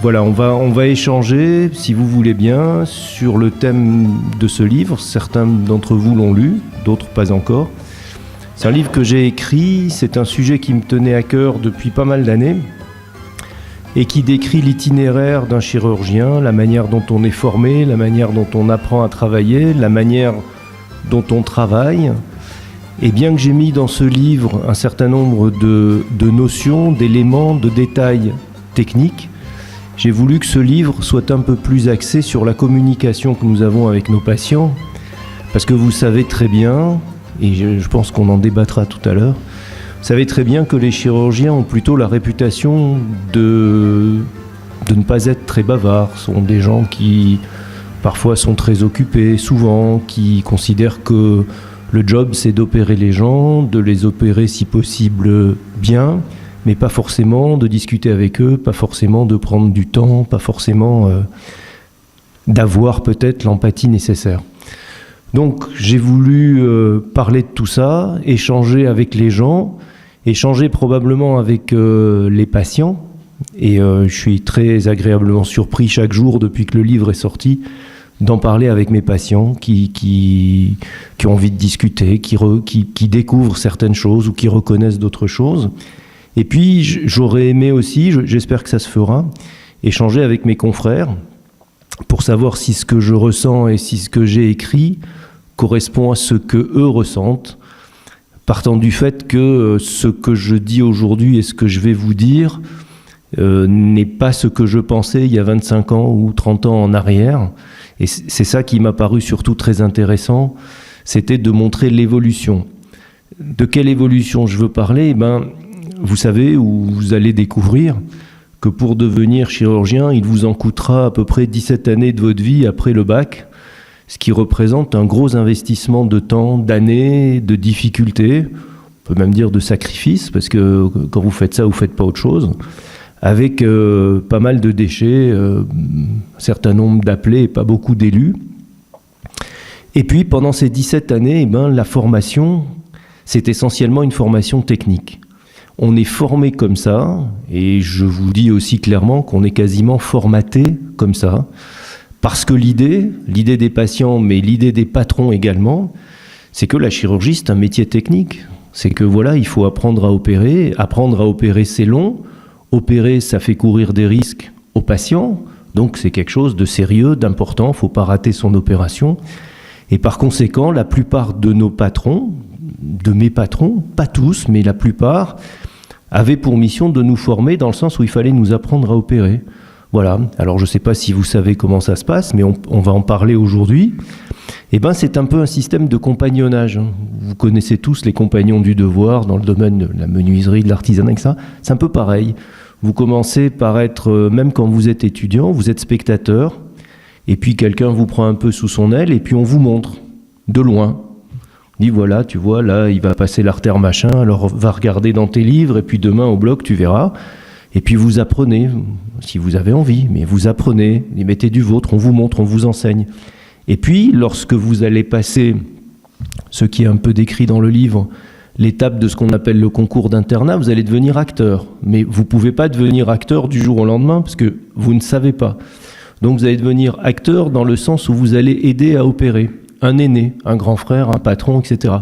voilà, on va échanger, si vous voulez bien, sur le thème de ce livre. Certains d'entre vous l'ont lu, d'autres pas encore. C'est un livre que j'ai écrit, c'est un sujet qui me tenait à cœur depuis pas mal d'années et qui décrit l'itinéraire d'un chirurgien, la manière dont on est formé, la manière dont on apprend à travailler, la manière dont on travaille. Et bien que j'ai mis dans ce livre un certain nombre de notions, d'éléments, de détails techniques, j'ai voulu que ce livre soit un peu plus axé sur la communication que nous avons avec nos patients, parce que vous savez très bien, et je pense qu'on en débattra tout à l'heure, vous savez très bien que les chirurgiens ont plutôt la réputation de ne pas être très bavards. Ce sont des gens qui parfois sont très occupés, souvent, qui considèrent que le job c'est d'opérer les gens, de les opérer si possible bien, mais pas forcément de discuter avec eux, pas forcément de prendre du temps, pas forcément d'avoir peut-être l'empathie nécessaire. Donc j'ai voulu parler de tout ça, échanger avec les gens, échanger probablement avec les patients, et je suis très agréablement surpris chaque jour depuis que le livre est sorti d'en parler avec mes patients qui ont envie de discuter, qui découvrent certaines choses ou qui reconnaissent d'autres choses. Et puis j'aurais aimé aussi, j'espère que ça se fera, échanger avec mes confrères pour savoir si ce que je ressens et si ce que j'ai écrit correspond à ce que eux ressentent, partant du fait que ce que je dis aujourd'hui et ce que je vais vous dire n'est pas ce que je pensais il y a 25 ans ou 30 ans en arrière. Et c'est ça qui m'a paru surtout très intéressant, c'était de montrer l'évolution. De quelle évolution je veux parler ? Vous savez, ou vous allez découvrir que pour devenir chirurgien, il vous en coûtera à peu près 17 années de votre vie après le bac, ce qui représente un gros investissement de temps, d'années, de difficultés, on peut même dire de sacrifices, parce que quand vous faites ça, vous ne faites pas autre chose, avec pas mal de déchets, un certain nombre d'appelés et pas beaucoup d'élus. Et puis, pendant ces 17 années, la formation, c'est essentiellement une formation technique. On est formé comme ça, et je vous dis aussi clairement qu'on est quasiment formaté comme ça, parce que l'idée des patients, mais l'idée des patrons également, c'est que la chirurgie, c'est un métier technique. C'est que voilà, il faut apprendre à opérer. Apprendre à opérer, c'est long. Opérer, ça fait courir des risques aux patients. Donc c'est quelque chose de sérieux, d'important. Il ne faut pas rater son opération. Et par conséquent, la plupart de nos patrons, de mes patrons, pas tous, mais la plupart, avaient pour mission de nous former dans le sens où il fallait nous apprendre à opérer. Voilà, alors je ne sais pas si vous savez comment ça se passe, mais on va en parler aujourd'hui. C'est un peu un système de compagnonnage. Vous connaissez tous les compagnons du devoir dans le domaine de la menuiserie, de l'artisanat, etc. C'est un peu pareil. Vous commencez par être, même quand vous êtes étudiant, vous êtes spectateur, et puis quelqu'un vous prend un peu sous son aile, et puis on vous montre, de loin. On dit voilà, tu vois, là, il va passer l'artère machin, alors va regarder dans tes livres, et puis demain au bloc, tu verras. Et puis vous apprenez, si vous avez envie, mais vous apprenez, y mettez du vôtre, on vous montre, on vous enseigne. Et puis, lorsque vous allez passer, ce qui est un peu décrit dans le livre, l'étape de ce qu'on appelle le concours d'internat, vous allez devenir acteur. Mais vous ne pouvez pas devenir acteur du jour au lendemain, parce que vous ne savez pas. Donc vous allez devenir acteur dans le sens où vous allez aider à opérer un aîné, un grand frère, un patron, etc.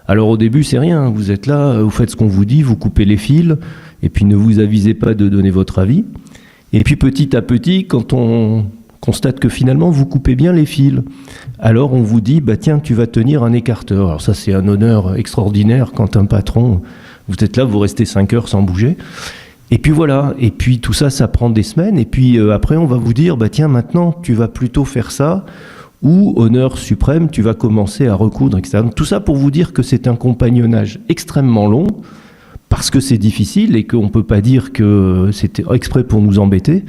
Alors au début, c'est rien, vous êtes là, vous faites ce qu'on vous dit, vous coupez les fils, et puis ne vous avisez pas de donner votre avis. Et puis petit à petit, quand on constate que finalement vous coupez bien les fils, alors on vous dit, tiens, tu vas tenir un écarteur. Alors ça, c'est un honneur extraordinaire quand un patron, vous êtes là, vous restez 5 heures sans bouger. Et puis voilà, et puis tout ça, ça prend des semaines, et puis après on va vous dire, tiens, maintenant tu vas plutôt faire ça, ou, honneur suprême, tu vas commencer à recoudre, etc. Donc, tout ça pour vous dire que c'est un compagnonnage extrêmement long, parce que c'est difficile et qu'on ne peut pas dire que c'était exprès pour nous embêter,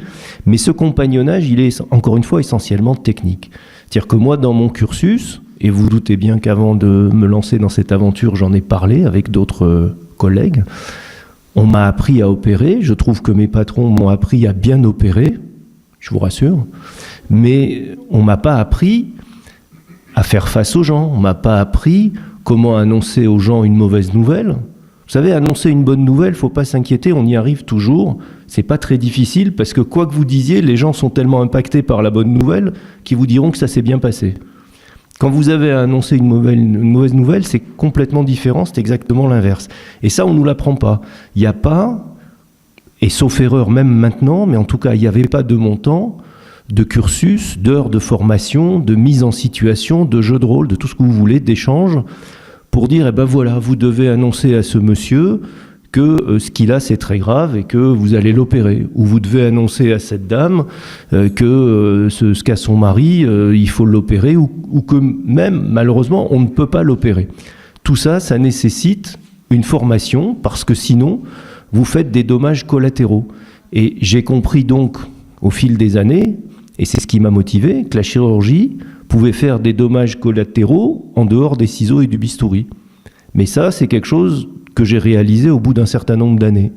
mais ce compagnonnage, il est encore une fois essentiellement technique. C'est-à-dire que moi, dans mon cursus, et vous doutez bien qu'avant de me lancer dans cette aventure, j'en ai parlé avec d'autres collègues, on m'a appris à opérer, je trouve que mes patrons m'ont appris à bien opérer, je vous rassure, mais on ne m'a pas appris à faire face aux gens, on ne m'a pas appris comment annoncer aux gens une mauvaise nouvelle. Vous savez, annoncer une bonne nouvelle, faut pas s'inquiéter, on y arrive toujours. C'est pas très difficile parce que quoi que vous disiez, les gens sont tellement impactés par la bonne nouvelle qu'ils vous diront que ça s'est bien passé. Quand vous avez annoncé une mauvaise nouvelle, c'est complètement différent, c'est exactement l'inverse. Et ça, on nous l'apprend pas. Il n'y a pas, et sauf erreur même maintenant, mais en tout cas, il n'y avait pas de montant, de cursus, d'heures de formation, de mise en situation, de jeu de rôle, de tout ce que vous voulez, d'échange, pour dire, eh ben voilà, vous devez annoncer à ce monsieur que ce qu'il a, c'est très grave et que vous allez l'opérer. Ou vous devez annoncer à cette dame que ce qu'a son mari, il faut l'opérer, ou que même, malheureusement, on ne peut pas l'opérer. Tout ça, ça nécessite une formation, parce que sinon, vous faites des dommages collatéraux. Et j'ai compris donc, au fil des années, et c'est ce qui m'a motivé, que la chirurgie pouvait faire des dommages collatéraux en dehors des ciseaux et du bistouri. Mais ça, c'est quelque chose que j'ai réalisé au bout d'un certain nombre d'années.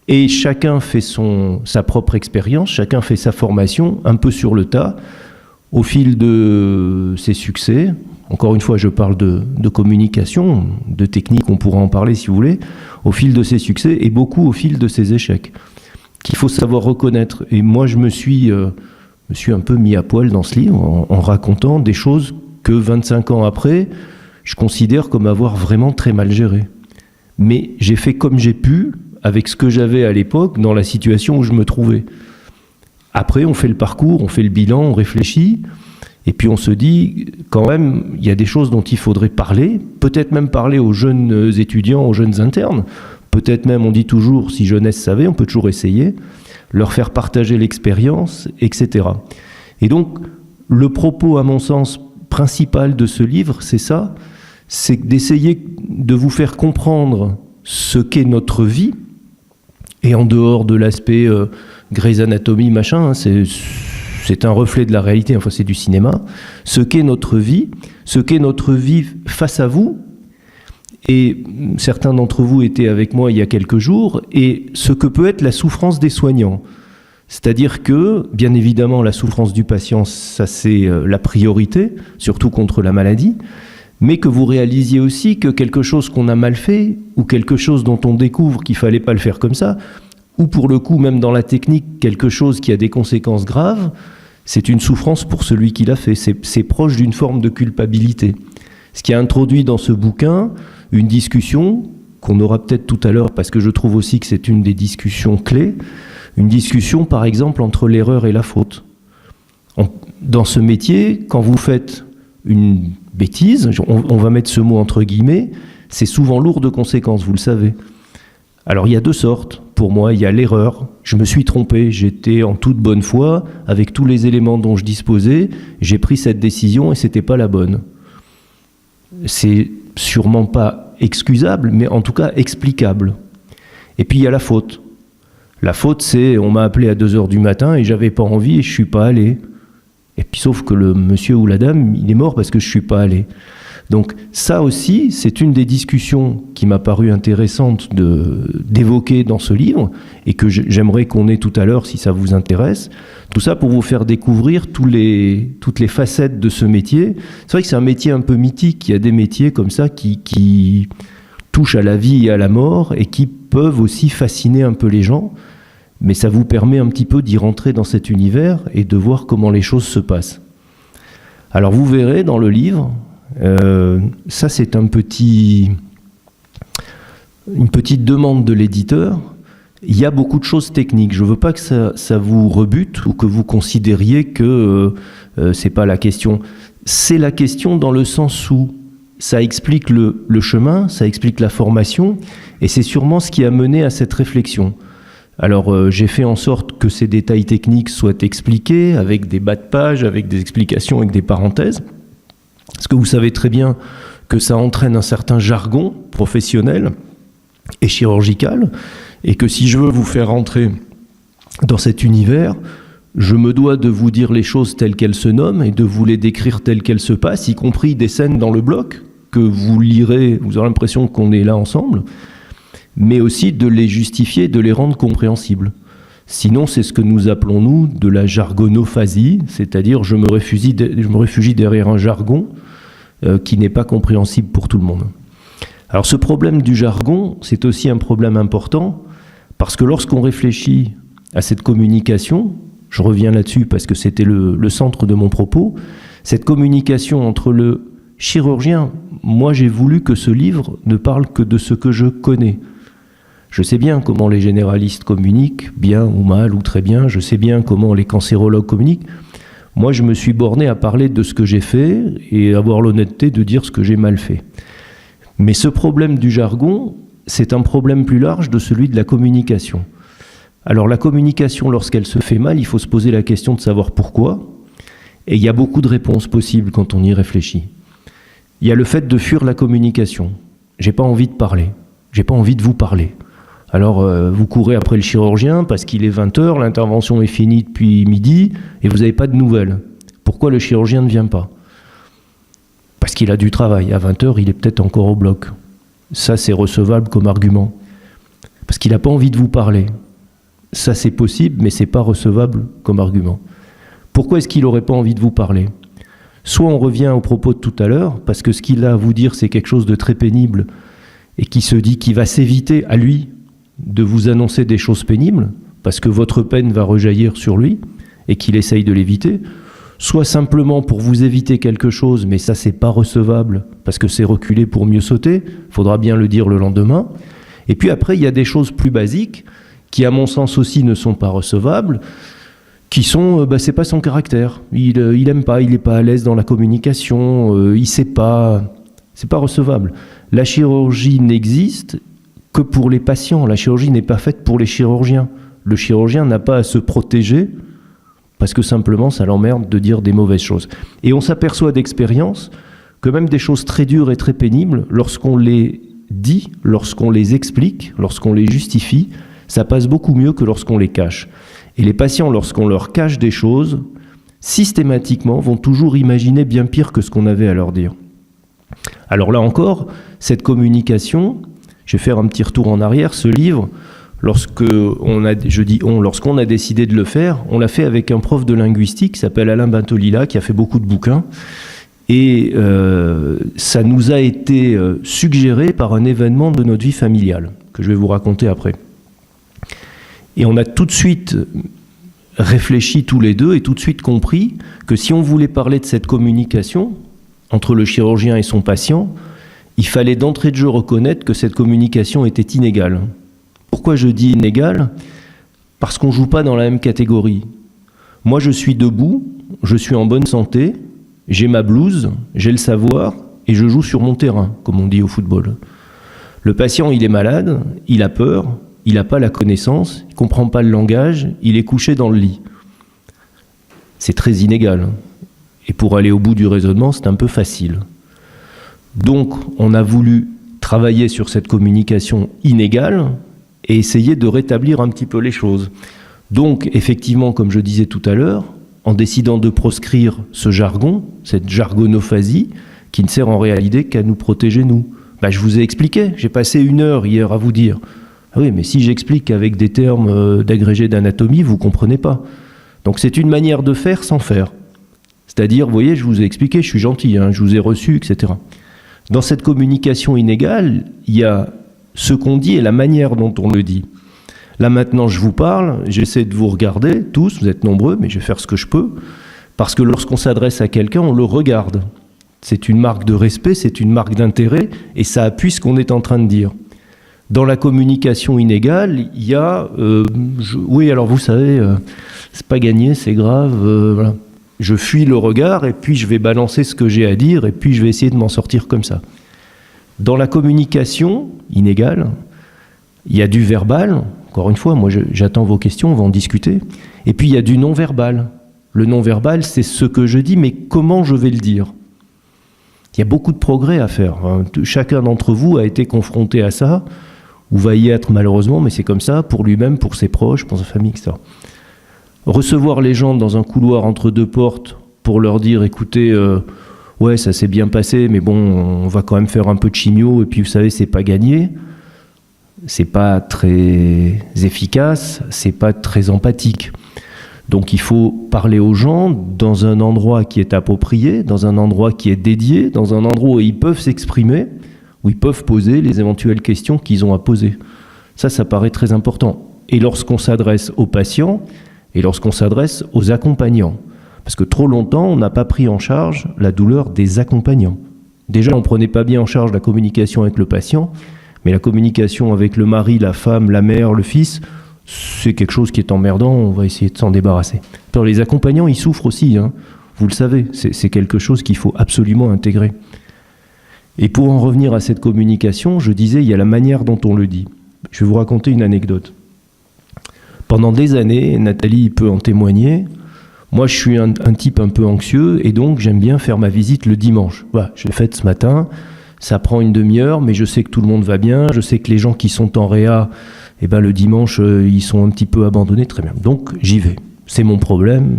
Et chacun fait sa propre expérience, chacun fait sa formation un peu sur le tas, au fil de ses succès. Encore une fois, je parle de communication, de technique, on pourra en parler si vous voulez, au fil de ses succès et beaucoup au fil de ses échecs, qu'il faut savoir reconnaître. Et moi, je me suis un peu mis à poil dans ce livre en racontant des choses que 25 ans après, je considère comme avoir vraiment très mal géré. Mais j'ai fait comme j'ai pu, avec ce que j'avais à l'époque, dans la situation où je me trouvais. Après, on fait le parcours, on fait le bilan, on réfléchit, et puis on se dit, quand même, il y a des choses dont il faudrait parler, peut-être même parler aux jeunes étudiants, aux jeunes internes, peut-être même, on dit toujours, si jeunesse savait, on peut toujours essayer, leur faire partager l'expérience, etc. Et donc, le propos, à mon sens, principal de ce livre, c'est ça, c'est d'essayer de vous faire comprendre ce qu'est notre vie, et en dehors de l'aspect Grey's Anatomy, machin, hein, c'est un reflet de la réalité, enfin c'est du cinéma, ce qu'est notre vie face à vous, et certains d'entre vous étaient avec moi il y a quelques jours, et ce que peut être la souffrance des soignants. C'est-à-dire que, bien évidemment, la souffrance du patient, ça c'est la priorité, surtout contre la maladie, mais que vous réalisiez aussi que quelque chose qu'on a mal fait, ou quelque chose dont on découvre qu'il ne fallait pas le faire comme ça, ou pour le coup, même dans la technique, quelque chose qui a des conséquences graves, c'est une souffrance pour celui qui l'a fait. C'est proche d'une forme de culpabilité. Ce qui a introduit dans ce bouquin une discussion qu'on aura peut-être tout à l'heure, parce que je trouve aussi que c'est une des discussions clés, une discussion par exemple entre l'erreur et la faute. Dans ce métier, quand vous faites une bêtise, on va mettre ce mot entre guillemets, c'est souvent lourd de conséquences, vous le savez. Alors il y a deux sortes, pour moi il y a l'erreur, je me suis trompé, j'étais en toute bonne foi, avec tous les éléments dont je disposais, j'ai pris cette décision et c'était pas la bonne. C'est sûrement pas excusable, mais en tout cas explicable. Et puis il y a la faute. La faute c'est, on m'a appelé à 2h du matin et j'avais pas envie et je suis pas allé. Et puis sauf que le monsieur ou la dame, il est mort parce que je suis pas allé. Donc ça aussi, c'est une des discussions qui m'a paru intéressante d'évoquer dans ce livre et que j'aimerais qu'on ait tout à l'heure si ça vous intéresse. Tout ça pour vous faire découvrir toutes les facettes de ce métier. C'est vrai que c'est un métier un peu mythique. Il y a des métiers comme ça qui touchent à la vie et à la mort et qui peuvent aussi fasciner un peu les gens. Mais ça vous permet un petit peu d'y rentrer dans cet univers et de voir comment les choses se passent. Alors vous verrez dans le livre, ça c'est une petite demande de l'éditeur. Il y a beaucoup de choses techniques. Je ne veux pas que ça vous rebute ou que vous considériez que c'est pas la question. C'est la question dans le sens où ça explique le chemin, ça explique la formation, et c'est sûrement ce qui a mené à cette réflexion. Alors j'ai fait en sorte que ces détails techniques soient expliqués avec des bas de page, avec des explications, avec des parenthèses. Parce que vous savez très bien que ça entraîne un certain jargon professionnel et chirurgical, et que si je veux vous faire rentrer dans cet univers, je me dois de vous dire les choses telles qu'elles se nomment et de vous les décrire telles qu'elles se passent, y compris des scènes dans le bloc que vous lirez, vous aurez l'impression qu'on est là ensemble, mais aussi de les justifier, de les rendre compréhensibles. Sinon, c'est ce que nous appelons, nous, de la jargonophasie, c'est-à-dire je me réfugie derrière un jargon qui n'est pas compréhensible pour tout le monde. Alors ce problème du jargon, c'est aussi un problème important, parce que lorsqu'on réfléchit à cette communication, je reviens là-dessus parce que c'était le centre de mon propos, cette communication entre le chirurgien, moi j'ai voulu que ce livre ne parle que de ce que je connais. Je sais bien comment les généralistes communiquent, bien ou mal ou très bien, je sais bien comment les cancérologues communiquent. Moi je me suis borné à parler de ce que j'ai fait et avoir l'honnêteté de dire ce que j'ai mal fait. Mais ce problème du jargon, c'est un problème plus large de celui de la communication. Alors la communication, lorsqu'elle se fait mal, il faut se poser la question de savoir pourquoi. Et il y a beaucoup de réponses possibles quand on y réfléchit. Il y a le fait de fuir la communication. J'ai pas envie de parler. J'ai pas envie de vous parler. Alors vous courez après le chirurgien parce qu'il est 20h, l'intervention est finie depuis midi et vous n'avez pas de nouvelles. Pourquoi le chirurgien ne vient pas ? Parce qu'il a du travail. À 20h, il est peut-être encore au bloc. Ça, c'est recevable comme argument. Parce qu'il n'a pas envie de vous parler. Ça, c'est possible, mais ce n'est pas recevable comme argument. Pourquoi est-ce qu'il n'aurait pas envie de vous parler ? Soit on revient au propos de tout à l'heure, parce que ce qu'il a à vous dire, c'est quelque chose de très pénible, et qui se dit qu'il va s'éviter à lui de vous annoncer des choses pénibles, parce que votre peine va rejaillir sur lui, et qu'il essaye de l'éviter. Soit simplement pour vous éviter quelque chose, mais ça c'est pas recevable, parce que c'est reculer pour mieux sauter, il faudra bien le dire le lendemain. Et puis après, il y a des choses plus basiques, qui à mon sens aussi ne sont pas recevables, qui sont, c'est pas son caractère. Il aime pas, il est pas à l'aise dans la communication, il sait pas, c'est pas recevable. La chirurgie n'existe que pour les patients, la chirurgie n'est pas faite pour les chirurgiens. Le chirurgien n'a pas à se protéger, parce que simplement ça l'emmerde de dire des mauvaises choses. Et on s'aperçoit d'expérience que même des choses très dures et très pénibles, lorsqu'on les dit, lorsqu'on les explique, lorsqu'on les justifie, ça passe beaucoup mieux que lorsqu'on les cache. Et les patients, lorsqu'on leur cache des choses, systématiquement vont toujours imaginer bien pire que ce qu'on avait à leur dire. Alors là encore, cette communication, je vais faire un petit retour en arrière, ce livre, lorsqu'on a décidé de le faire, on l'a fait avec un prof de linguistique qui s'appelle Alain Bintolila, qui a fait beaucoup de bouquins. Et ça nous a été suggéré par un événement de notre vie familiale, que je vais vous raconter après. Et on a tout de suite réfléchi tous les deux et tout de suite compris que si on voulait parler de cette communication entre le chirurgien et son patient, il fallait d'entrée de jeu reconnaître que cette communication était inégale. Pourquoi je dis inégale ? Parce qu'on ne joue pas dans la même catégorie. Moi, je suis debout, je suis en bonne santé, j'ai ma blouse, j'ai le savoir et je joue sur mon terrain, comme on dit au football. Le patient, il est malade, il a peur, il n'a pas la connaissance, il ne comprend pas le langage, il est couché dans le lit. C'est très inégal. Et pour aller au bout du raisonnement, c'est un peu facile. Donc, on a voulu travailler sur cette communication inégale et essayer de rétablir un petit peu les choses. Donc, effectivement, comme je disais tout à l'heure, en décidant de proscrire ce jargon, cette jargonophasie, qui ne sert en réalité qu'à nous protéger, nous. Je vous ai expliqué, j'ai passé 1 heure hier à vous dire. Ah oui, mais si j'explique avec des termes d'agrégé d'anatomie, vous ne comprenez pas. Donc c'est une manière de faire sans faire. C'est-à-dire, vous voyez, je vous ai expliqué, je suis gentil, je vous ai reçu, etc. Dans cette communication inégale, il y a ce qu'on dit et la manière dont on le dit. Là maintenant, je vous parle, j'essaie de vous regarder, tous, vous êtes nombreux, mais je vais faire ce que je peux, parce que lorsqu'on s'adresse à quelqu'un, on le regarde. C'est une marque de respect, c'est une marque d'intérêt, et ça appuie ce qu'on est en train de dire. Dans la communication inégale, il y a... oui, alors vous savez, c'est pas gagné, c'est grave, voilà. Je fuis le regard, et puis je vais balancer ce que j'ai à dire, et puis je vais essayer de m'en sortir comme ça. Dans la communication inégale, il y a du verbal. Encore une fois, moi j'attends vos questions, on va en discuter. Et puis il y a du non-verbal. Le non-verbal, c'est ce que je dis, mais comment je vais le dire ? Il y a beaucoup de progrès à faire. Chacun d'entre vous a été confronté à ça, ou va y être malheureusement, mais c'est comme ça, pour lui-même, pour ses proches, pour sa famille, etc. Recevoir les gens dans un couloir entre 2 portes pour leur dire, écoutez, ouais, ça s'est bien passé, mais bon, on va quand même faire un peu de chimio, et puis vous savez, c'est pas gagné. C'est pas très efficace, c'est pas très empathique. Donc il faut parler aux gens dans un endroit qui est approprié, dans un endroit qui est dédié, dans un endroit où ils peuvent s'exprimer. où ils peuvent poser les éventuelles questions qu'ils ont à poser. Ça paraît très important. Et lorsqu'on s'adresse aux patients et lorsqu'on s'adresse aux accompagnants. Parce que trop longtemps, on n'a pas pris en charge la douleur des accompagnants. Déjà, on ne prenait pas bien en charge la communication avec le patient, mais la communication avec le mari, la femme, la mère, le fils, c'est quelque chose qui est emmerdant, on va essayer de s'en débarrasser. Alors, les accompagnants, ils souffrent aussi, hein, vous le savez, c'est quelque chose qu'il faut absolument intégrer. Et pour en revenir à cette communication, je disais, il y a la manière dont on le dit. Je vais vous raconter une anecdote. Pendant des années, Nathalie peut en témoigner, moi je suis un type un peu anxieux et donc j'aime bien faire ma visite le dimanche. Voilà, je l'ai faite ce matin, ça prend une demi-heure, mais je sais que tout le monde va bien, je sais que les gens qui sont en réa, eh ben, le dimanche, ils sont un petit peu abandonnés, très bien. Donc j'y vais, c'est mon problème.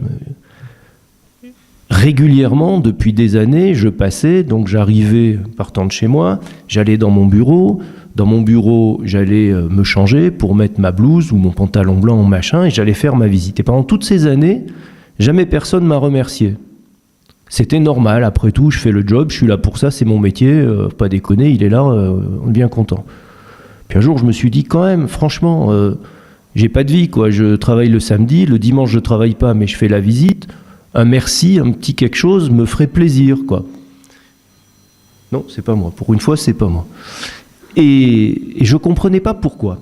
Régulièrement, depuis des années, je passais, donc j'arrivais partant de chez moi, j'allais dans mon bureau, j'allais me changer pour mettre ma blouse ou mon pantalon blanc ou machin, et j'allais faire ma visite. Et pendant toutes ces années, jamais personne m'a remercié. C'était normal, après tout, je fais le job, je suis là pour ça, c'est mon métier, pas déconner, il est là, on est bien content. Puis un jour, je me suis dit, quand même, franchement, j'ai pas de vie, quoi. Je travaille le samedi, le dimanche, je travaille pas, mais je fais la visite. Un merci, un petit quelque chose me ferait plaisir, quoi. Non, c'est pas moi. Pour une fois, c'est pas moi. Et je comprenais pas pourquoi.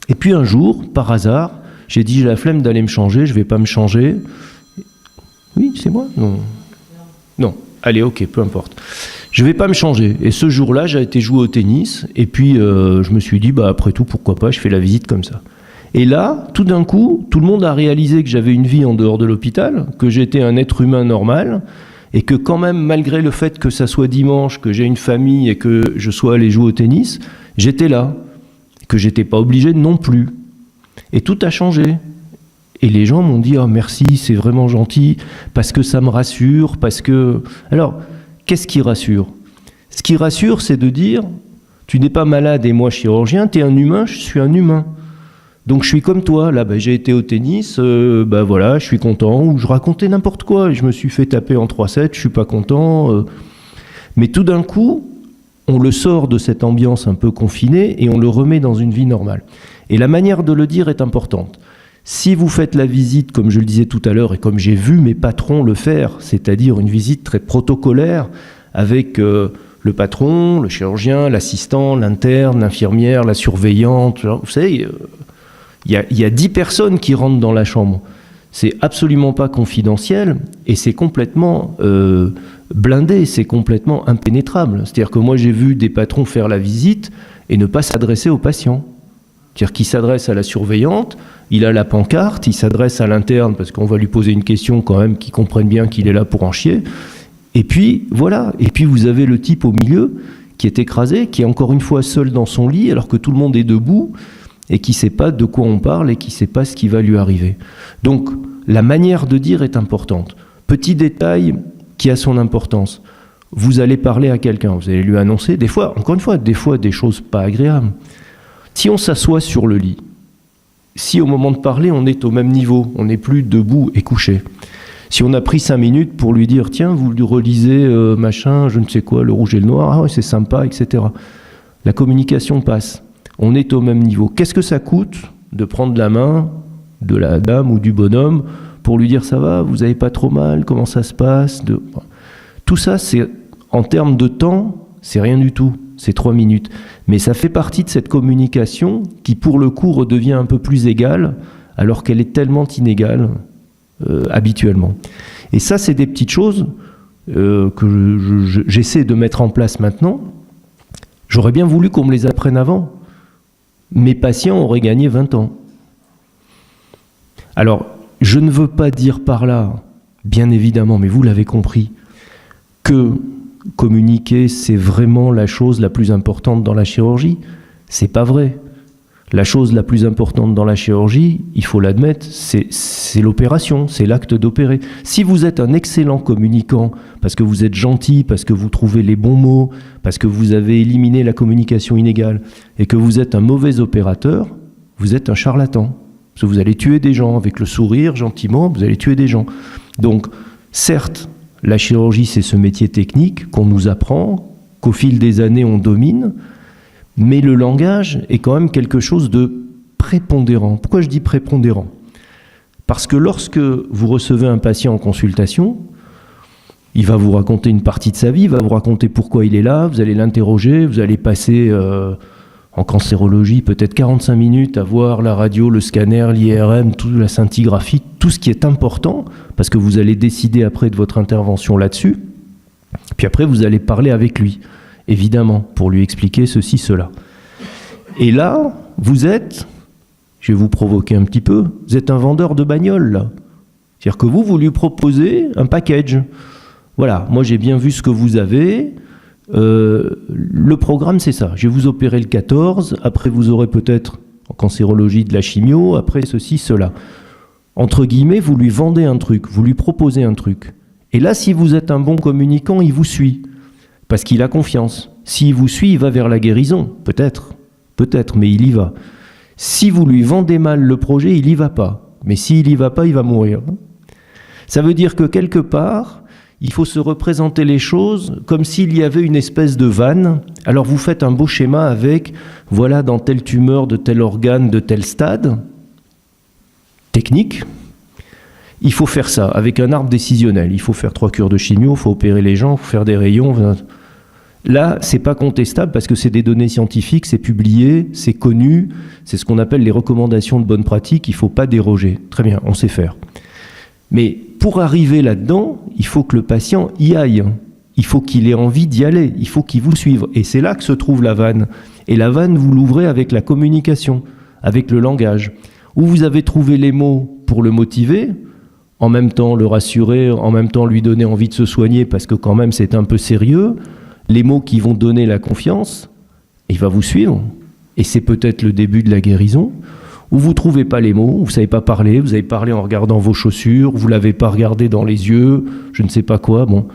Et puis un jour, par hasard, j'ai dit, j'ai la flemme d'aller me changer, je vais pas me changer. Oui, c'est moi ? Non. Non. Allez, ok, peu importe. Je vais pas me changer. Et ce jour-là, j'ai été jouer au tennis. Et puis, je me suis dit, bah, après tout, pourquoi pas, je fais la visite comme ça. Et là, tout d'un coup, tout le monde a réalisé que j'avais une vie en dehors de l'hôpital, que j'étais un être humain normal, et que quand même, malgré le fait que ça soit dimanche, que j'ai une famille et que je sois allé jouer au tennis, j'étais là, que j'étais pas obligé non plus. Et tout a changé. Et les gens m'ont dit « Ah, merci, c'est vraiment gentil, parce que ça me rassure, parce que... » Alors, qu'est-ce qui rassure ? Ce qui rassure, c'est de dire « Tu n'es pas malade et moi chirurgien, tu es un humain, je suis un humain. » Donc je suis comme toi, là, j'ai été au tennis, voilà, je suis content, ou je racontais n'importe quoi, je me suis fait taper en 3-7, je suis pas content. Mais tout d'un coup, on le sort de cette ambiance un peu confinée et on le remet dans une vie normale. Et la manière de le dire est importante. Si vous faites la visite, comme je le disais tout à l'heure, et comme j'ai vu mes patrons le faire, c'est-à-dire une visite très protocolaire, avec le patron, le chirurgien, l'assistant, l'interne, l'infirmière, la surveillante, vous savez... Il y a 10 personnes qui rentrent dans la chambre. C'est absolument pas confidentiel et c'est complètement blindé, c'est complètement impénétrable. C'est-à-dire que moi, j'ai vu des patrons faire la visite et ne pas s'adresser aux patients. C'est-à-dire qu'il s'adresse à la surveillante, il a la pancarte, il s'adresse à l'interne parce qu'on va lui poser une question quand même qu'il comprenne bien qu'il est là pour en chier. Et puis, voilà. Et puis, vous avez le type au milieu qui est écrasé, qui est encore une fois seul dans son lit alors que tout le monde est debout, et qui ne sait pas de quoi on parle et qui ne sait pas ce qui va lui arriver. Donc, la manière de dire est importante. Petit détail qui a son importance. Vous allez parler à quelqu'un, vous allez lui annoncer, des fois, encore une fois, des choses pas agréables. Si on s'assoit sur le lit, si au moment de parler, on est au même niveau, on n'est plus debout et couché, si on a pris 5 minutes pour lui dire « Tiens, vous lui relisez machin, je ne sais quoi, le rouge et le noir, ah ouais, c'est sympa, etc. » La communication passe. On est au même niveau. Qu'est-ce que ça coûte de prendre la main de la dame ou du bonhomme pour lui dire « Ça va, vous n'avez pas trop mal, comment ça se passe ?» Tout ça, c'est, en termes de temps, c'est rien du tout. C'est 3 minutes. Mais ça fait partie de cette communication qui, pour le coup, redevient un peu plus égale, alors qu'elle est tellement inégale habituellement. Et ça, c'est des petites choses que j'essaie de mettre en place maintenant. J'aurais bien voulu qu'on me les apprenne avant. Mes patients auraient gagné 20 ans. Alors, je ne veux pas dire par là, bien évidemment, mais vous l'avez compris, que communiquer, c'est vraiment la chose la plus importante dans la chirurgie. C'est pas vrai. La chose la plus importante dans la chirurgie, il faut l'admettre, c'est l'opération, c'est l'acte d'opérer. Si vous êtes un excellent communicant, parce que vous êtes gentil, parce que vous trouvez les bons mots, parce que vous avez éliminé la communication inégale, et que vous êtes un mauvais opérateur, vous êtes un charlatan. Parce que vous allez tuer des gens avec le sourire, gentiment, vous allez tuer des gens. Donc, certes, la chirurgie, c'est ce métier technique qu'on nous apprend, qu'au fil des années on domine, mais le langage est quand même quelque chose de prépondérant. Pourquoi je dis prépondérant ? Parce que lorsque vous recevez un patient en consultation, il va vous raconter une partie de sa vie, il va vous raconter pourquoi il est là, vous allez l'interroger, vous allez passer en cancérologie peut-être 45 minutes à voir la radio, le scanner, l'IRM, toute la scintigraphie, tout ce qui est important, parce que vous allez décider après de votre intervention là-dessus. Puis après, vous allez parler avec lui, évidemment, pour lui expliquer ceci, cela. Et là, vous êtes, je vais vous provoquer un petit peu, vous êtes un vendeur de bagnole, là. C'est-à-dire que vous lui proposez un package. Voilà, moi j'ai bien vu ce que vous avez. Le programme, c'est ça. Je vais vous opérer le 14, après vous aurez peut-être en cancérologie de la chimio, après ceci, cela. Entre guillemets, vous lui vendez un truc, vous lui proposez un truc. Et là, si vous êtes un bon communicant, il vous suit, parce qu'il a confiance. S'il vous suit, il va vers la guérison, peut-être, mais il y va. Si vous lui vendez mal le projet, il n'y va pas. Mais s'il n'y va pas, il va mourir. Ça veut dire que quelque part, il faut se représenter les choses comme s'il y avait une espèce de vanne. Alors vous faites un beau schéma avec, voilà, dans telle tumeur, de tel organe, de tel stade, technique. Il faut faire ça, avec un arbre décisionnel. Il faut faire 3 cures de chimio, il faut opérer les gens, il faut faire des rayons. Là, c'est pas contestable parce que c'est des données scientifiques, c'est publié, c'est connu, c'est ce qu'on appelle les recommandations de bonne pratique, il ne faut pas déroger. Très bien, on sait faire. Mais pour arriver là-dedans, il faut que le patient y aille. Il faut qu'il ait envie d'y aller. Il faut qu'il vous suive. Et c'est là que se trouve la vanne. Et la vanne, vous l'ouvrez avec la communication, avec le langage. Où vous avez trouvé les mots pour le motiver, en même temps le rassurer, en même temps lui donner envie de se soigner, parce que quand même c'est un peu sérieux. Les mots qui vont donner la confiance, il va vous suivre. Et c'est peut-être le début de la guérison. Où vous ne trouvez pas les mots, vous ne savez pas parler, vous avez parlé en regardant vos chaussures, vous ne l'avez pas regardé dans les yeux, je ne sais pas quoi, bon.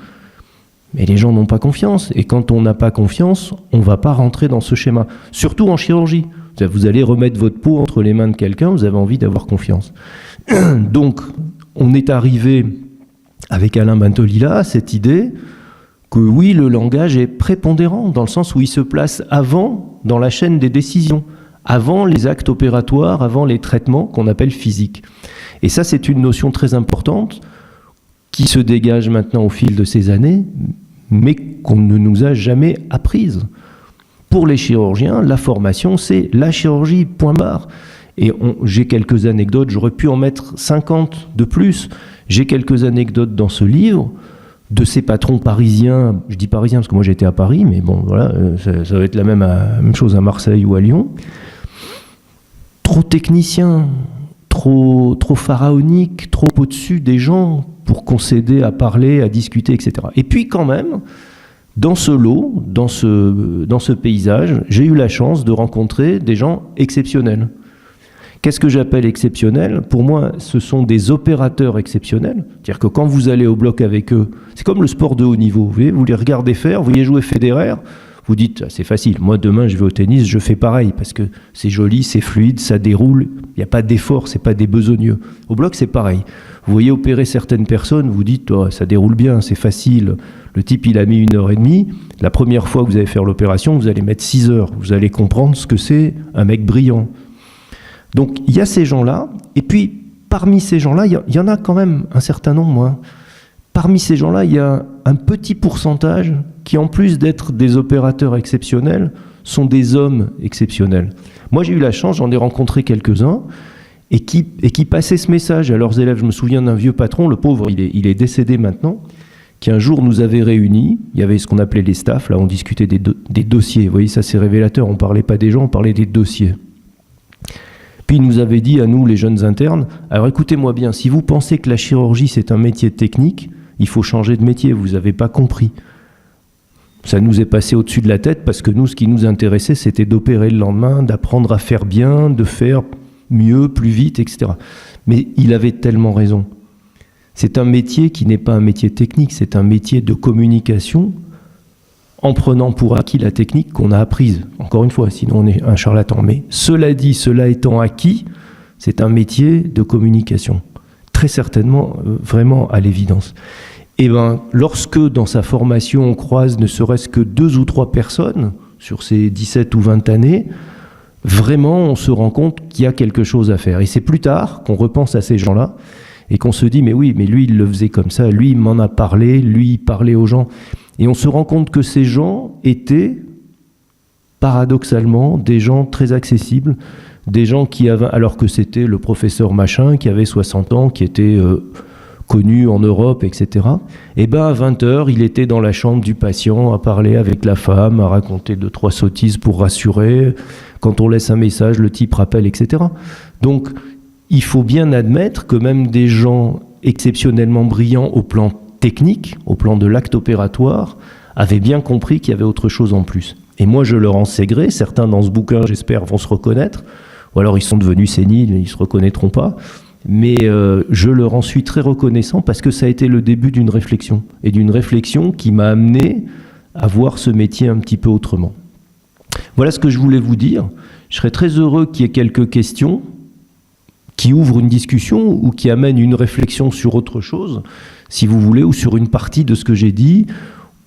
Mais les gens n'ont pas confiance, et quand on n'a pas confiance, on ne va pas rentrer dans ce schéma. Surtout en chirurgie. Vous allez remettre votre peau entre les mains de quelqu'un, vous avez envie d'avoir confiance. Donc, on est arrivé avec Alain Bentolila à cette idée que oui, le langage est prépondérant, dans le sens où il se place avant dans la chaîne des décisions, avant les actes opératoires, avant les traitements qu'on appelle physiques. Et ça, c'est une notion très importante qui se dégage maintenant au fil de ces années, mais qu'on ne nous a jamais apprise. Pour les chirurgiens, la formation, c'est la chirurgie, point barre. Et j'ai quelques anecdotes, j'aurais pu en mettre 50 de plus. J'ai quelques anecdotes dans ce livre de ces patrons parisiens, je dis parisiens parce que moi j'étais à Paris, mais bon, voilà, ça va être la même chose à Marseille ou à Lyon. Trop techniciens, trop pharaoniques, trop au-dessus des gens pour concéder à parler, à discuter, etc. Et puis quand même, dans ce lot, dans ce paysage, j'ai eu la chance de rencontrer des gens exceptionnels. Qu'est-ce que j'appelle exceptionnel ? Pour moi, ce sont des opérateurs exceptionnels. C'est-à-dire que quand vous allez au bloc avec eux, c'est comme le sport de haut niveau. Vous les regardez faire, vous voyez jouer Federer, vous dites, ah, c'est facile, moi demain je vais au tennis, je fais pareil, parce que c'est joli, c'est fluide, ça déroule, il n'y a pas d'effort, c'est pas des besogneux. Au bloc, c'est pareil. Vous voyez opérer certaines personnes, vous dites, oh, ça déroule bien, c'est facile. Le type, il a mis 1h30. La première fois que vous allez faire l'opération, vous allez mettre 6 heures. Vous allez comprendre ce que c'est un mec brillant. Donc, il y a ces gens-là, et puis, parmi ces gens-là, il y en a quand même un certain nombre. Hein. Parmi ces gens-là, il y a un petit pourcentage qui, en plus d'être des opérateurs exceptionnels, sont des hommes exceptionnels. Moi, j'ai eu la chance, j'en ai rencontré quelques-uns, et qui passaient ce message à leurs élèves. Je me souviens d'un vieux patron, le pauvre, il est décédé maintenant, qui un jour nous avait réunis. Il y avait ce qu'on appelait les staffs, là, on discutait des dossiers. Vous voyez, ça c'est révélateur, on ne parlait pas des gens, on parlait des dossiers. Puis il nous avait dit à nous, les jeunes internes, alors écoutez-moi bien, si vous pensez que la chirurgie c'est un métier technique, il faut changer de métier, vous n'avez pas compris. Ça nous est passé au-dessus de la tête parce que nous, ce qui nous intéressait, c'était d'opérer le lendemain, d'apprendre à faire bien, de faire mieux, plus vite, etc. Mais il avait tellement raison. C'est un métier qui n'est pas un métier technique, c'est un métier de communication en prenant pour acquis la technique qu'on a apprise. Encore une fois, sinon on est un charlatan. Mais cela dit, cela étant acquis, c'est un métier de communication. Très certainement, vraiment à l'évidence. Et lorsque dans sa formation on croise ne serait-ce que 2 ou 3 personnes sur ces 17 ou 20 années, vraiment on se rend compte qu'il y a quelque chose à faire. Et c'est plus tard qu'on repense à ces gens-là et qu'on se dit mais oui, mais lui il le faisait comme ça, lui il m'en a parlé, lui il parlait aux gens. Et on se rend compte que ces gens étaient paradoxalement des gens très accessibles, des gens qui avaient, alors que c'était le professeur machin qui avait 60 ans, qui était connu en Europe, etc. Et à 20h, il était dans la chambre du patient à parler avec la femme, à raconter 2-3 sottises pour rassurer. Quand on laisse un message, le type rappelle, etc. Donc, il faut bien admettre que même des gens exceptionnellement brillants au plan technique, au plan de l'acte opératoire, avaient bien compris qu'il y avait autre chose en plus. Et moi, je leur en sais gré. Certains dans ce bouquin, j'espère, vont se reconnaître. Ou alors, ils sont devenus séniles, ils ne se reconnaîtront pas. Mais je leur en suis très reconnaissant parce que ça a été le début d'une réflexion. Et d'une réflexion qui m'a amené à voir ce métier un petit peu autrement. Voilà ce que je voulais vous dire. Je serais très heureux qu'il y ait quelques questions qui ouvrent une discussion ou qui amènent une réflexion sur autre chose, si vous voulez, ou sur une partie de ce que j'ai dit,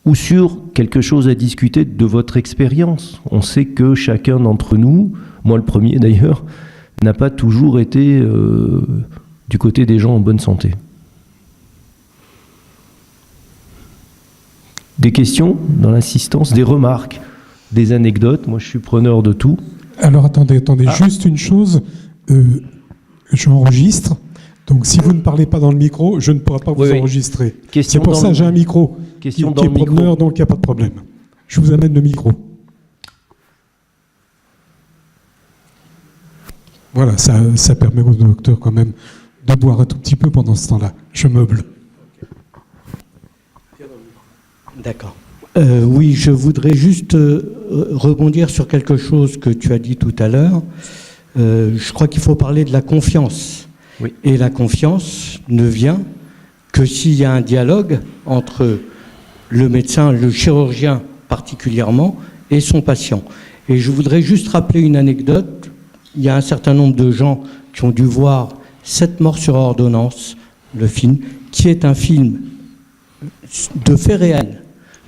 ou sur quelque chose à discuter de votre expérience. On sait que chacun d'entre nous, moi le premier d'ailleurs, n'a pas toujours été du côté des gens en bonne santé. Des questions dans l'assistance, des remarques, des anecdotes. Moi, je suis preneur de tout. Alors, attendez, juste une chose. J'enregistre. Donc, si vous ne parlez pas dans le micro, je ne pourrai pas vous enregistrer. C'est pour ça que j'ai un micro qui est preneur, donc il n'y a pas de problème. Je vous amène le micro. Voilà, ça permet au docteur quand même de boire un tout petit peu pendant ce temps-là. Je meuble. D'accord. Oui, je voudrais juste rebondir sur quelque chose que tu as dit tout à l'heure. Je crois qu'il faut parler de la confiance. Oui. Et la confiance ne vient que s'il y a un dialogue entre le médecin, le chirurgien particulièrement, et son patient. Et je voudrais juste rappeler une anecdote. Il y a un certain nombre de gens qui ont dû voir 7 morts sur ordonnance, le film, qui est un film de faits réels,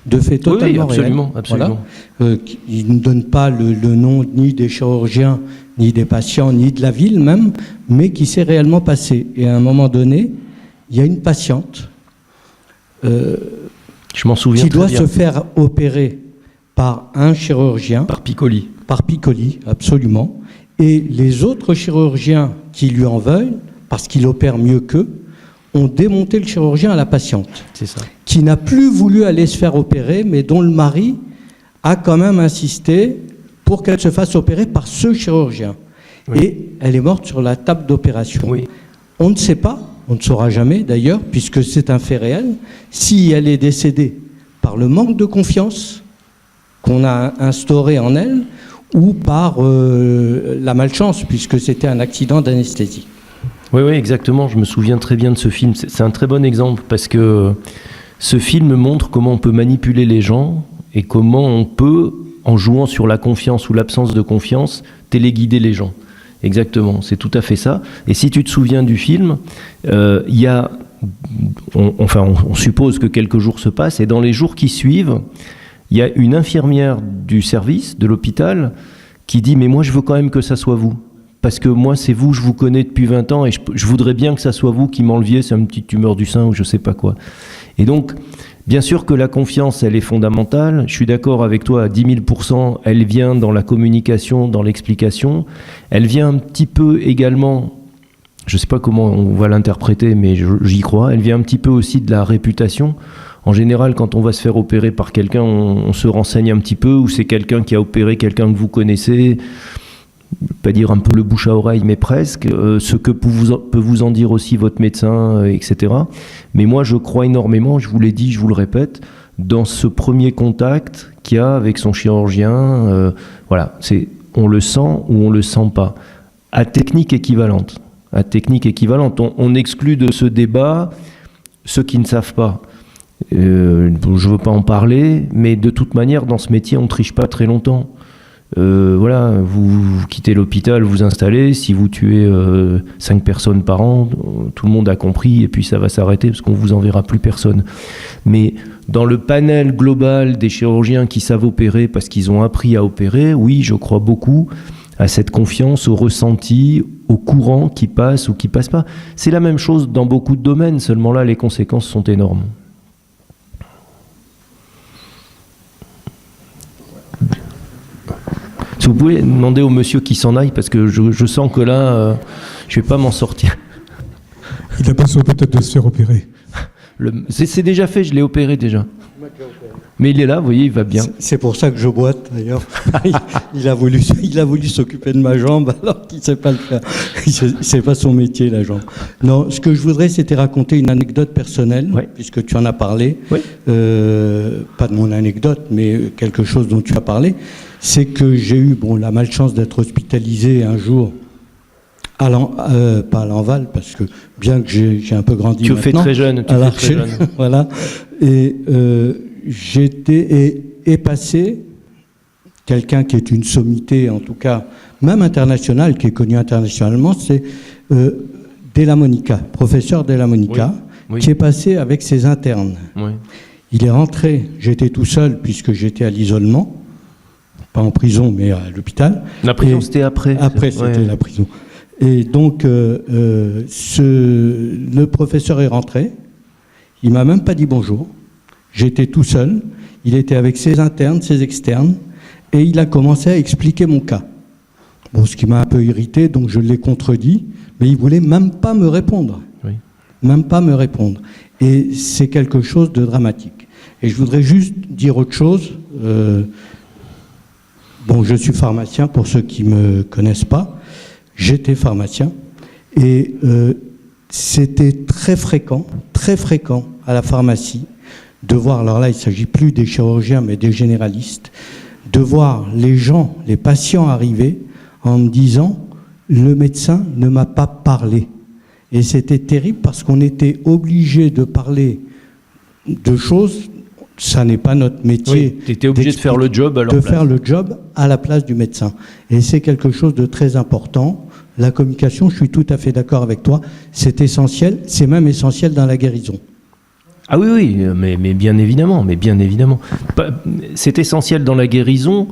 de faits totalement absolument, réels. Absolument. Voilà. Il ne donne pas le nom ni des chirurgiens, ni des patients, ni de la ville même, mais qui s'est réellement passé. Et à un moment donné, il y a une patiente je m'en souviens qui doit bien. se faire opérer par un chirurgien. Par Piccoli. Par Piccoli, absolument. Et les autres chirurgiens qui lui en veulent, parce qu'il opère mieux qu'eux, ont démonté le chirurgien à la patiente. C'est ça. Qui n'a plus voulu aller se faire opérer, mais dont le mari a quand même insisté pour qu'elle se fasse opérer par ce chirurgien. Oui. Et elle est morte sur la table d'opération. Oui. On ne sait pas, on ne saura jamais d'ailleurs, puisque c'est un fait réel, si elle est décédée par le manque de confiance qu'on a instauré en elle, ou par la malchance, puisque c'était un accident d'anesthésie. Oui, exactement. Je me souviens très bien de ce film. C'est un très bon exemple, parce que ce film montre comment on peut manipuler les gens et comment on peut, en jouant sur la confiance ou l'absence de confiance, téléguider les gens. Exactement, c'est tout à fait ça. Et si tu te souviens du film, il y a... on suppose que quelques jours se passent, et dans les jours qui suivent, il y a une infirmière du service, de l'hôpital, qui dit « Mais moi, je veux quand même que ça soit vous. Parce que moi, c'est vous, je vous connais depuis 20 ans, et je voudrais bien que ça soit vous qui m'enleviez, c'est une petite tumeur du sein ou je sais pas quoi. » Et donc, bien sûr que la confiance, elle est fondamentale. Je suis d'accord avec toi à 10 000%. Elle vient dans la communication, dans l'explication. Elle vient un petit peu également, je sais pas comment on va l'interpréter, mais j'y crois. Elle vient un petit peu aussi de la réputation. En général, quand on va se faire opérer par quelqu'un, on se renseigne un petit peu, ou c'est quelqu'un qui a opéré quelqu'un que vous connaissez, pas dire un peu le bouche à oreille, mais presque, ce que peut vous en dire aussi votre médecin, etc. Mais moi, je crois énormément, je vous l'ai dit, je vous le répète, dans ce premier contact qu'il y a avec son chirurgien. Voilà, on le sent ou on le sent pas. À technique équivalente. On exclut de ce débat ceux qui ne savent pas. Je ne veux pas en parler, mais de toute manière, dans ce métier, on ne triche pas très longtemps. voilà, vous quittez l'hôpital, vous installez, si vous tuez 5 personnes par an, tout le monde a compris et puis ça va s'arrêter parce qu'on vous enverra plus personne. Mais dans le panel global des chirurgiens qui savent opérer parce qu'ils ont appris à opérer, oui, je crois beaucoup à cette confiance, au ressenti, au courant qui passe ou qui passe pas. C'est la même chose dans beaucoup de domaines, seulement là les conséquences sont énormes. Si vous pouvez demander au monsieur qui s'en aille, parce que je sens que là, je ne vais pas m'en sortir. Il a besoin peut-être de se faire opérer. C'est déjà fait, je l'ai opéré déjà. Mais il est là, vous voyez, il va bien. C'est pour ça que je boite, d'ailleurs. il a voulu s'occuper de ma jambe, alors qu'il ne sait pas le faire. C'est pas son métier, la jambe. Non, ce que je voudrais, c'était raconter une anecdote personnelle, puisque tu en as parlé. Oui. Pas de mon anecdote, mais quelque chose dont tu as parlé. C'est que j'ai eu la malchance d'être hospitalisé un jour, pas à l'Enval, parce que bien que j'ai un peu grandi tu fais très jeune, tu fais très jeune. Voilà. Et est passé quelqu'un qui est une sommité, en tout cas, même internationale, qui est connu internationalement, c'est Della Monica, professeur Della Monica, qui est passé avec ses internes. Oui. Il est rentré, j'étais tout seul puisque j'étais à l'isolement, pas en prison, mais à l'hôpital. La prison, c'était après. Après, c'était la prison. Et donc, le professeur est rentré. Il m'a même pas dit bonjour. J'étais tout seul. Il était avec ses internes, ses externes. Et il a commencé à expliquer mon cas. Bon, ce qui m'a un peu irrité, donc je l'ai contredit. Mais il voulait même pas me répondre. Oui. Même pas me répondre. Et c'est quelque chose de dramatique. Et je voudrais juste dire autre chose. Je suis pharmacien, pour ceux qui ne me connaissent pas. J'étais pharmacien. Et c'était très fréquent à la pharmacie de voir, alors là, il ne s'agit plus des chirurgiens, mais des généralistes, de voir les patients arriver en me disant « le médecin ne m'a pas parlé ». Et c'était terrible parce qu'on était obligé de parler de choses, ça n'est pas notre métier. Oui, tu étais obligé de faire le job à leur place. De faire le job à la place du médecin. Et c'est quelque chose de très important. La communication, je suis tout à fait d'accord avec toi, c'est essentiel, c'est même essentiel dans la guérison. Ah oui, mais bien évidemment, c'est essentiel dans la guérison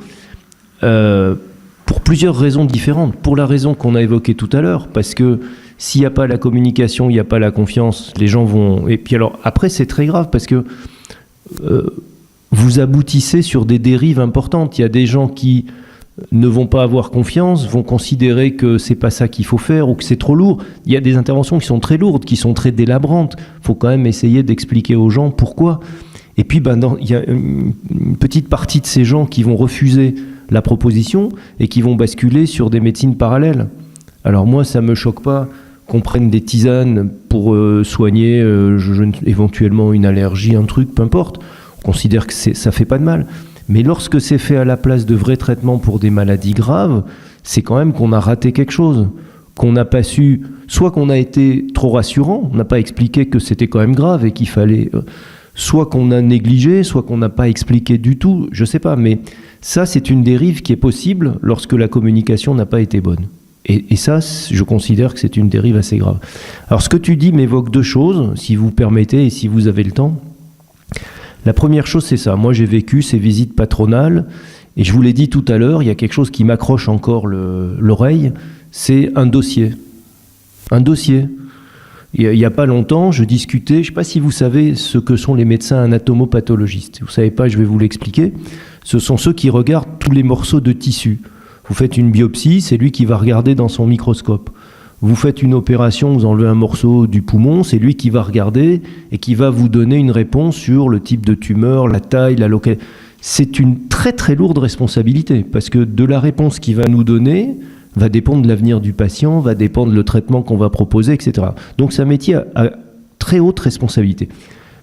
pour plusieurs raisons différentes. Pour la raison qu'on a évoquée tout à l'heure, parce que s'il n'y a pas la communication, il n'y a pas la confiance, les gens vont... Et puis alors, après, c'est très grave, parce que vous aboutissez sur des dérives importantes. Il y a des gens qui ne vont pas avoir confiance, vont considérer que c'est pas ça qu'il faut faire ou que c'est trop lourd. Il y a des interventions qui sont très lourdes, qui sont très délabrantes. Il faut quand même essayer d'expliquer aux gens pourquoi. Et puis, il y a une petite partie de ces gens qui vont refuser la proposition et qui vont basculer sur des médecines parallèles. Alors moi, ça me choque pas qu'on prenne des tisanes pour soigner éventuellement une allergie, un truc, peu importe. On considère que ça fait pas de mal. Mais lorsque c'est fait à la place de vrais traitements pour des maladies graves, c'est quand même qu'on a raté quelque chose, qu'on n'a pas su, soit qu'on a été trop rassurant, on n'a pas expliqué que c'était quand même grave et qu'il fallait, soit qu'on a négligé, soit qu'on n'a pas expliqué du tout, je sais pas, mais ça c'est une dérive qui est possible lorsque la communication n'a pas été bonne. Et ça, je considère que c'est une dérive assez grave. Alors ce que tu dis m'évoque deux choses, si vous permettez et si vous avez le temps. La première chose, c'est ça. Moi, j'ai vécu ces visites patronales, et je vous l'ai dit tout à l'heure, il y a quelque chose qui m'accroche encore l'oreille, c'est un dossier. Un dossier. Il n'y a pas longtemps, je discutais, je ne sais pas si vous savez ce que sont les médecins anatomopathologistes. Vous ne savez pas, je vais vous l'expliquer. Ce sont ceux qui regardent tous les morceaux de tissu. Vous faites une biopsie, c'est lui qui va regarder dans son microscope. Vous faites une opération, vous enlevez un morceau du poumon, c'est lui qui va regarder et qui va vous donner une réponse sur le type de tumeur, la taille, la localité. C'est une très très lourde responsabilité parce que de la réponse qu'il va nous donner va dépendre l'avenir du patient, va dépendre le traitement qu'on va proposer, etc. Donc c'est un métier à très haute responsabilité.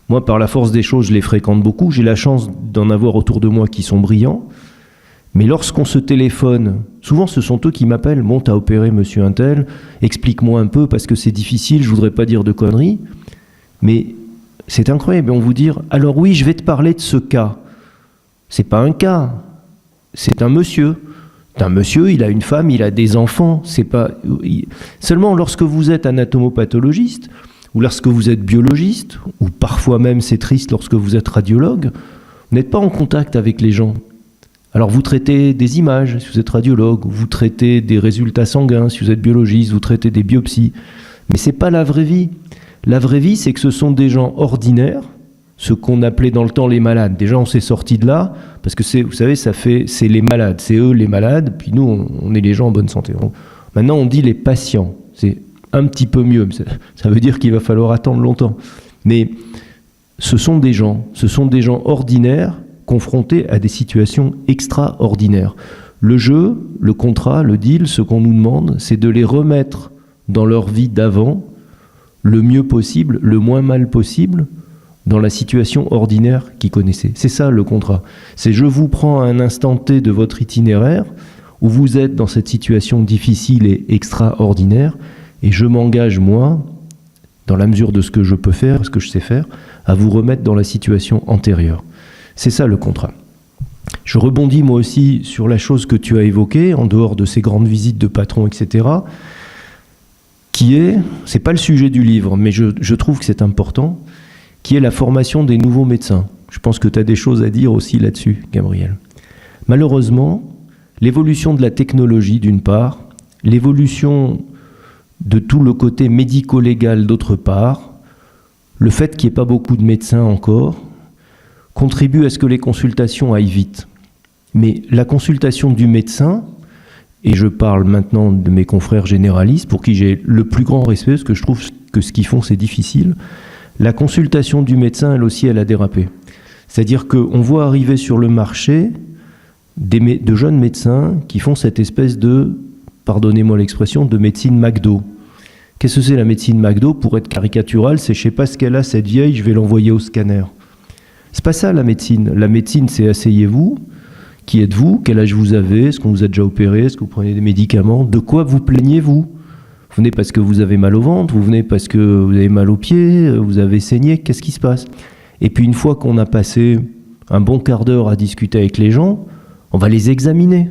Moi, par la force des choses, je les fréquente beaucoup. J'ai la chance d'en avoir autour de moi qui sont brillants. Mais lorsqu'on se téléphone, souvent ce sont eux qui m'appellent. Bon, t'as opéré monsieur Untel, explique-moi un peu parce que c'est difficile, je voudrais pas dire de conneries. Mais c'est incroyable, on vous dire, alors oui, je vais te parler de ce cas. C'est pas un cas, c'est un monsieur. C'est un monsieur, il a une femme, il a des enfants. C'est pas... Seulement lorsque vous êtes anatomopathologiste, ou lorsque vous êtes biologiste, ou parfois même, c'est triste, lorsque vous êtes radiologue, vous n'êtes pas en contact avec les gens. Alors vous traitez des images, si vous êtes radiologue, vous traitez des résultats sanguins, si vous êtes biologiste, vous traitez des biopsies. Mais ce n'est pas la vraie vie. La vraie vie, c'est que ce sont des gens ordinaires, ce qu'on appelait dans le temps les malades. Déjà, on s'est sortis de là, parce que vous savez, c'est les malades, c'est eux les malades, puis nous, on est les gens en bonne santé. Maintenant, on dit les patients. C'est un petit peu mieux, ça veut dire qu'il va falloir attendre longtemps. Mais ce sont des gens ordinaires, confrontés à des situations extraordinaires. Le jeu, le contrat, le deal, ce qu'on nous demande, c'est de les remettre dans leur vie d'avant, le mieux possible, le moins mal possible, dans la situation ordinaire qu'ils connaissaient. C'est ça le contrat. C'est je vous prends à un instant T de votre itinéraire, où vous êtes dans cette situation difficile et extraordinaire, et je m'engage, moi, dans la mesure de ce que je peux faire, ce que je sais faire, à vous remettre dans la situation antérieure. C'est ça le contrat. Je rebondis moi aussi sur la chose que tu as évoquée, en dehors de ces grandes visites de patrons, etc., qui est, c'est pas le sujet du livre, mais je trouve que c'est important, qui est la formation des nouveaux médecins. Je pense que tu as des choses à dire aussi là-dessus, Gabriel. Malheureusement, l'évolution de la technologie, d'une part, l'évolution de tout le côté médico-légal, d'autre part, le fait qu'il n'y ait pas beaucoup de médecins encore, contribue à ce que les consultations aillent vite. Mais la consultation du médecin, et je parle maintenant de mes confrères généralistes, pour qui j'ai le plus grand respect, parce que je trouve que ce qu'ils font, c'est difficile, la consultation du médecin, elle aussi, elle a dérapé. C'est-à-dire qu'on voit arriver sur le marché de jeunes médecins qui font cette espèce de, pardonnez-moi l'expression, de médecine McDo. Qu'est-ce que c'est la médecine McDo? Pour être caricatural, c'est je sais pas ce qu'elle a, cette vieille, je vais l'envoyer au scanner. C'est pas ça la médecine. La médecine, c'est asseyez-vous, qui êtes-vous, quel âge vous avez, est-ce qu'on vous a déjà opéré, est-ce que vous prenez des médicaments, de quoi vous plaignez-vous? Vous venez parce que vous avez mal au ventre, vous venez parce que vous avez mal aux pieds, vous avez saigné, qu'est-ce qui se passe? Et puis une fois qu'on a passé un bon quart d'heure à discuter avec les gens, on va les examiner.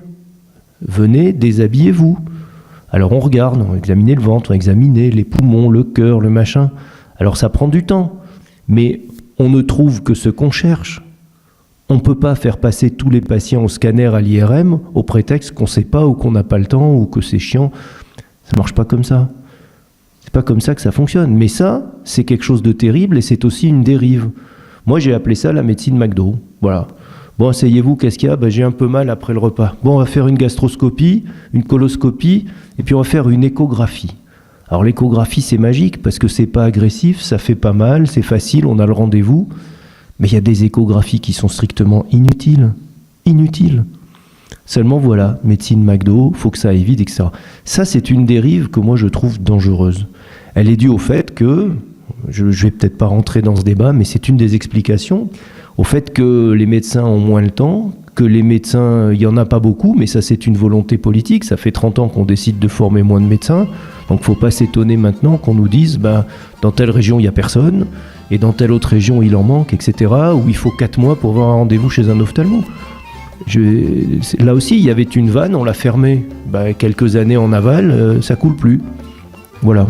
Venez, déshabillez-vous. Alors on regarde, on va examiner le ventre, on va examiner les poumons, le cœur, le machin. Alors ça prend du temps, mais on ne trouve que ce qu'on cherche. On ne peut pas faire passer tous les patients au scanner à l'IRM au prétexte qu'on ne sait pas ou qu'on n'a pas le temps ou que c'est chiant. Ça ne marche pas comme ça. C'est pas comme ça que ça fonctionne. Mais ça, c'est quelque chose de terrible et c'est aussi une dérive. Moi, j'ai appelé ça la médecine McDo. Voilà. Bon, asseyez-vous, qu'est-ce qu'il y a? J'ai un peu mal après le repas. Bon, on va faire une gastroscopie, une coloscopie, et puis on va faire une échographie. Alors l'échographie, c'est magique parce que c'est pas agressif, ça fait pas mal, c'est facile, on a le rendez-vous. Mais il y a des échographies qui sont strictement inutiles. Inutiles. Seulement voilà, médecine McDo, faut que ça aille vite, etc. Ça, c'est une dérive que moi je trouve dangereuse. Elle est due au fait que, je vais peut-être pas rentrer dans ce débat, mais c'est une des explications, au fait que les médecins ont moins le temps, que les médecins, il n'y en a pas beaucoup, mais ça c'est une volonté politique, ça fait 30 ans qu'on décide de former moins de médecins, donc il ne faut pas s'étonner maintenant qu'on nous dise, dans telle région il n'y a personne, et dans telle autre région il en manque, etc., où il faut 4 mois pour avoir un rendez-vous chez un ophtalmo. Là aussi, il y avait une vanne, on l'a fermée quelques années en aval, ça coule plus. Voilà.